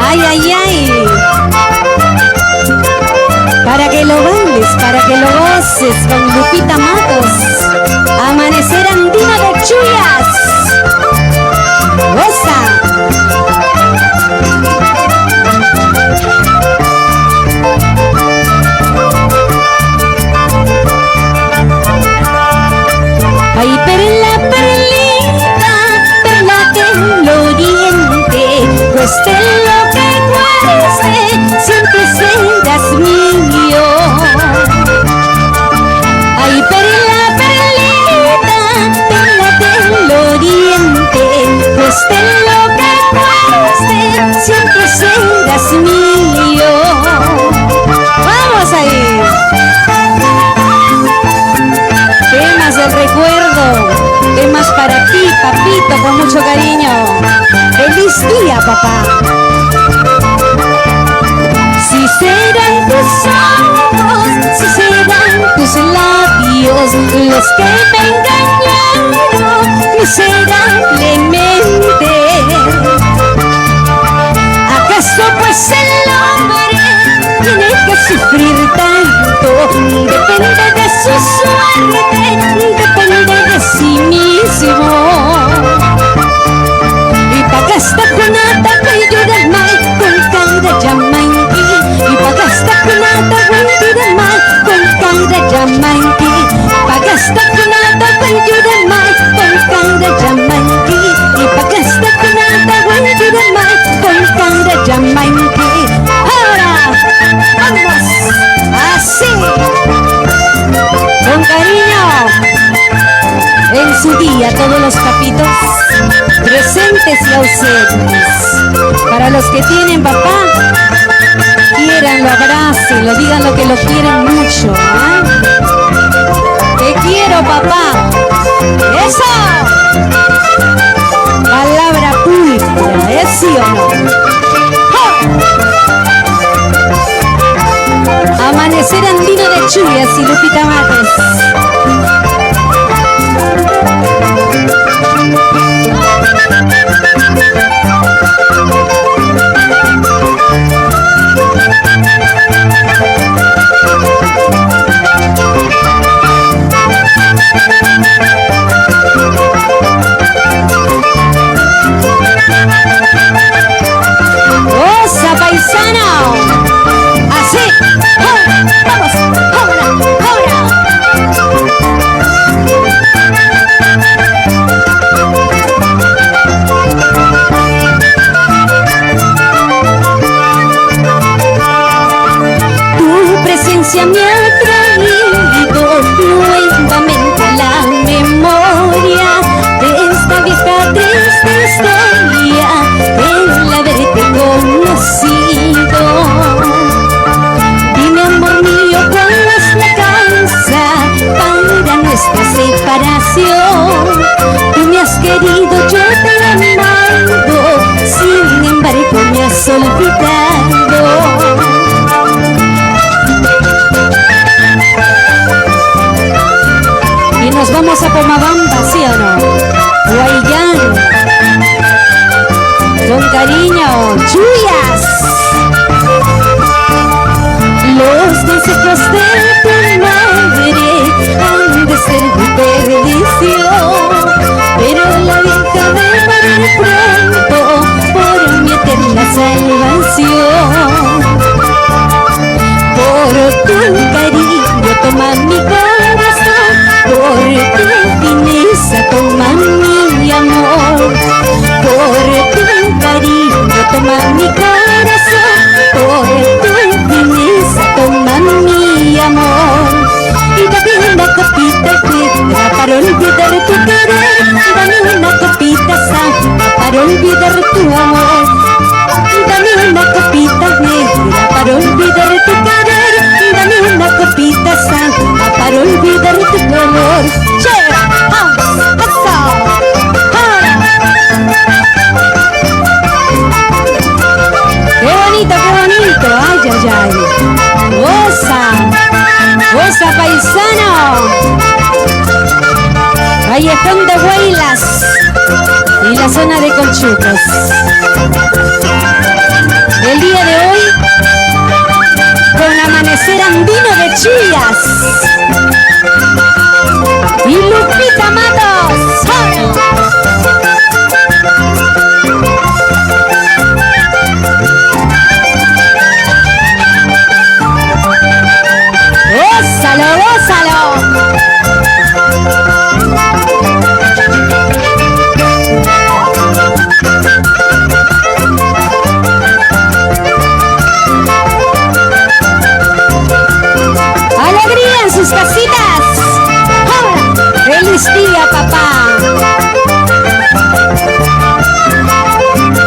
Ay, ay, ay. Para que lo bailes, para que lo goces con Lupita Matos. Amanecer andino de Chuyas. Goza. Ay, perla, perlita, perla del oriente, cueste lo que cueste, siempre serás mío. Ay, perla, perlita, perla del oriente, cueste lo que cueste, siempre serás mío. ¡Vamos ahí! Temas del recuerdo, temas para ti, papito, con mucho cariño. ¡Feliz día, papá! Si serán tus ojos, si serán tus labios los que me engañaron miserablemente. ¿Acaso pues el hombre tiene que sufrir tanto? Depende de su suerte, depende de sí mismo. Y pagasta kunata kayo mai con cada Yamanki. Y pagasta kunata kayo mai con cada Yamanki. Pagasta kunata kayo mai con cada Yamanki. Y pagasta kunata kayo mai con cada Yamanki. Ahora, vamos, así, con cariño. En su día todos los papitos, presentes y ausentes. Para los que tienen papá, quieran, lo abracen, lo digan lo que lo quieren mucho, ¿eh? Te quiero, papá. ¡Eso! Palabra pública, ¿es sí o no? ¡Oh! Amanecer andino de Chuyas y Lupita Matos. ¡Osa, paisano! ¡Así! ¡Oh! ¡Vamos! ¡Ahora! ¡Ahora! Tu presencia me ha traído nuevamente a la memoria de esta vieja triste historia el haberte conocido. Dime, amor mío, ¿cuál es la causa para nuestra separación? Tú me has querido, yo te he amado, sin embargo me has olvidado. Y nos vamos a Pomabamba, ¿sí o no? Guayán, con cariño, Chuyas. Los consejos de tu madre han de ser mi perdición, pero la vieja de morir pronto por mi eterna salvación. Por tu cariño toma mi corazón, por tu fineza toma mi amor. Por tu cariño toma mi corazón, por tu fineza toma mi amor. Y dame una copita negra para olvidar tu querer, dame una copita santa para olvidar tu amor. Dame una copita negra para olvidar tu querer, dame una copita santa para olvidar tu amor. ¡Che! ¡Vamos! ¡Eso! ¡Qué bonito, qué bonito! ¡Ay, ay, ay! ¡Goza! ¡Goza, paisano! Callejón de Huaylas y la zona de Colchucos. El día de hoy, con Amanecer Andino de Chuyas y Lupita Matos. ¡Gózalo, gózalo! ¡Alegría en sus casitas! ¡Ahora! ¡Feliz día, papá!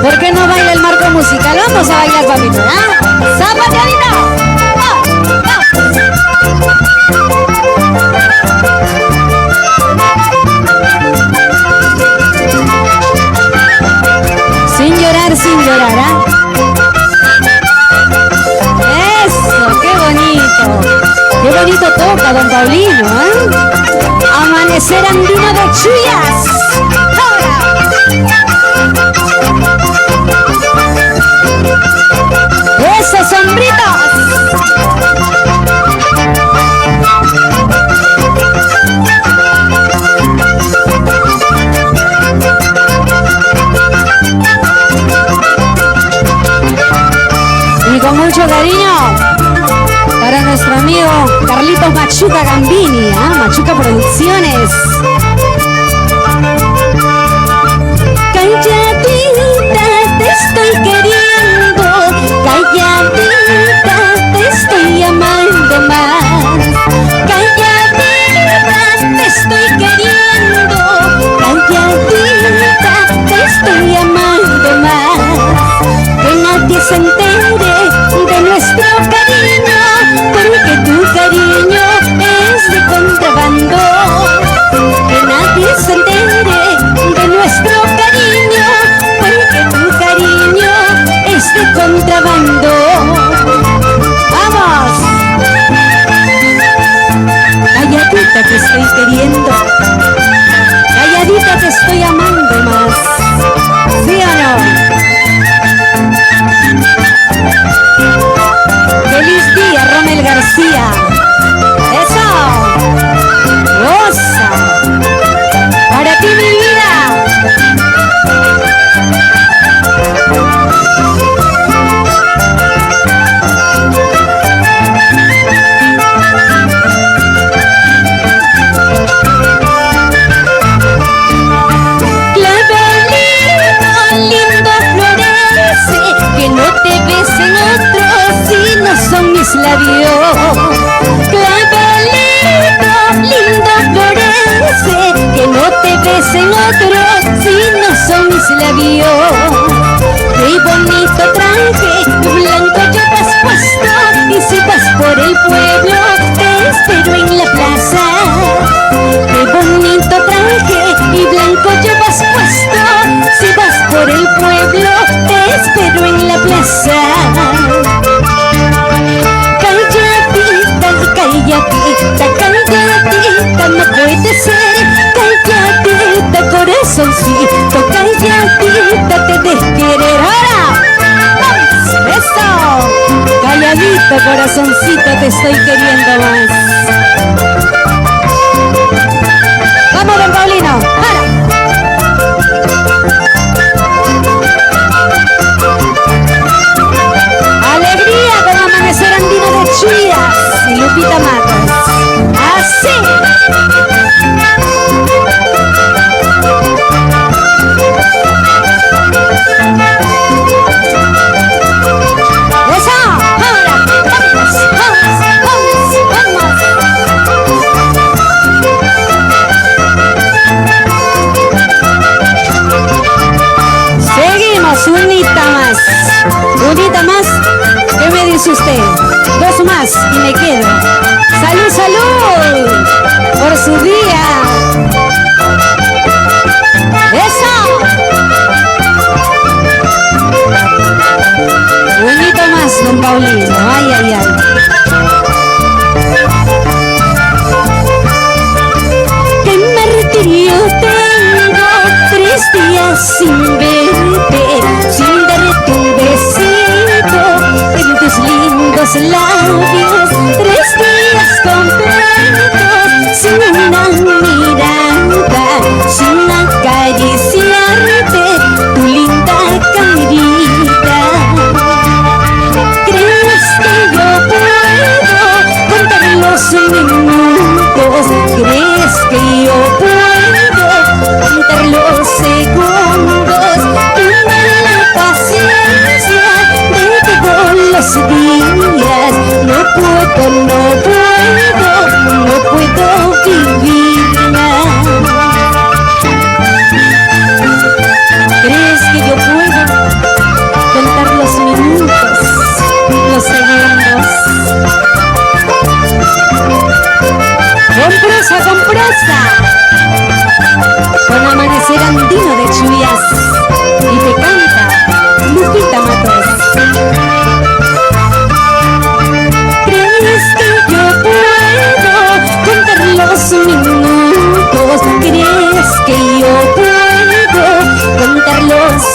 ¿Por qué no baila el marco musical? Vamos a bailar, papito, ¿ah? ¡Zapateadito! Sin llorar, ¿ah? Eso, qué bonito toca don Paulino, ¿eh? Amanecer Andino de Chuyas. ¡Ahora! ¡Esos sombritos! Y con mucho cariño para nuestro amigo Carlitos Machuca Gambini, ¿eh? Machuca Producciones. Calladita te estoy queriendo, calladita te estoy amando más. Calladita te estoy queriendo, calladita te estoy amando más. Que nadie se entere de nuestro cariño, porque tu cariño es de contrabando. Que nadie se entere de nuestro cariño, porque tu cariño es de contrabando. ¡Vamos! Calladita te estoy queriendo, calladita te estoy amando más. ¿Sí o no? ¡Feliz día, Romel García! ¡Eso! ¡Goza! ¡Para ti, mi vida! Clavelito lindo florece, que no te besen otros si no son mis labios. Clavelito lindo florece, que no te besen otros si no son mis labios. Qué bonito traje blanco llevas puesto, y si vas por el pueblo te espero en la plaza. Qué bonito traje y blanco llevas puesto, si vas por el pueblo te espero en la plaza. Calladita, calladita, calladita, no puede ser. Calladita, corazoncito, calladita, te dejes querer. ¡Ahora! ¡Vamos! ¡Eso! Calladito, corazoncito, te estoy queriendo más. ¡Vamos, don Paulino! ¡Ahora! Alegría con Amanecer Andino de Chuyas y Lupita Matos. ¡Así! ¡Eso! ¡Ahora! ¡Vamos! ¡Vamos! ¡Vamos! ¡Vamos! Seguimos, unita más. Unita más. ¿Qué me dice usted? Dos más y me quedo. ¡Salud, salud! Por su día. ¡Eso! Unito más, don Paulino. Ay, ay, ay. Qué martirio te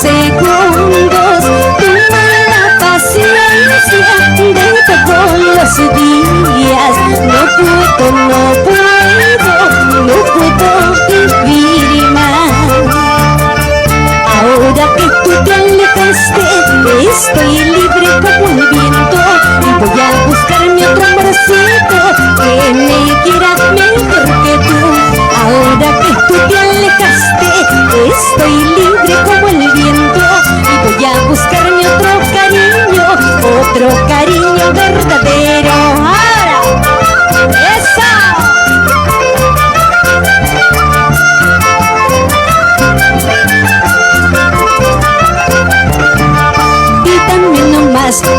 segundos. Toma la paciencia de todos los días. No puedo vivir más. Ahora que tú te alejaste, estoy libre como el viento y voy a buscarme otro amorcito que me quiera mejor que tú. Ahora que tú te alejaste, estoy libre como el viento y voy a buscarme otro cariño verdadero. Ahora, ¡eso!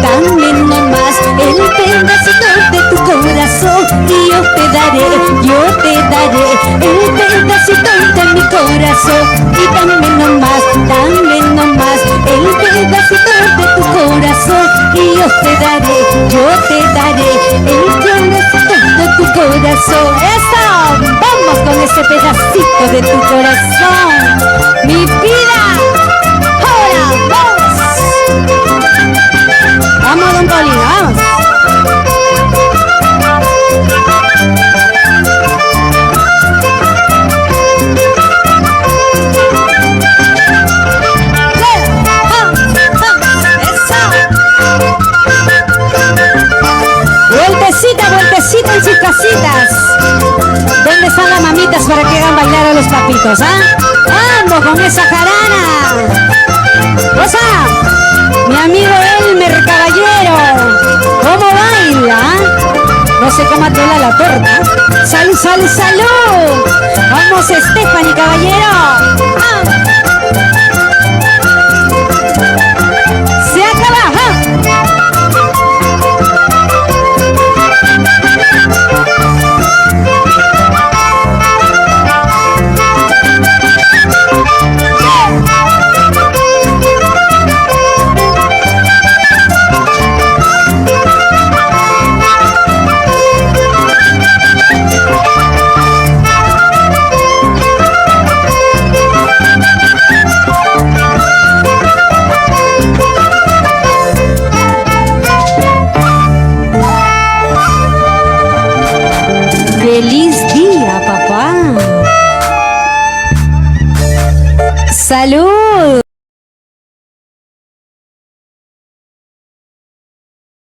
Dame nomás el pedacito de tu corazón y yo te daré el pedacito de mi corazón. Y dame nomás el pedacito de tu corazón y yo te daré el pedacito de tu corazón. ¡Eso! Vamos con ese pedacito de tu corazón, mi vida. ¡Ahora, vamos! Vamos, don Paulino, vamos. Vueltecita en sus casitas. ¿Dónde están las mamitas para que hagan bailar a los papitos, Vamos con esa jarana. Rosa, mi amigo Elmer Caballero, ¿cómo baila? No se coma toda la torta. ¡Salud, salud, salud! Vamos, Stephanie Caballero. Se acaba. ¡Feliz día, papá! ¡Salud!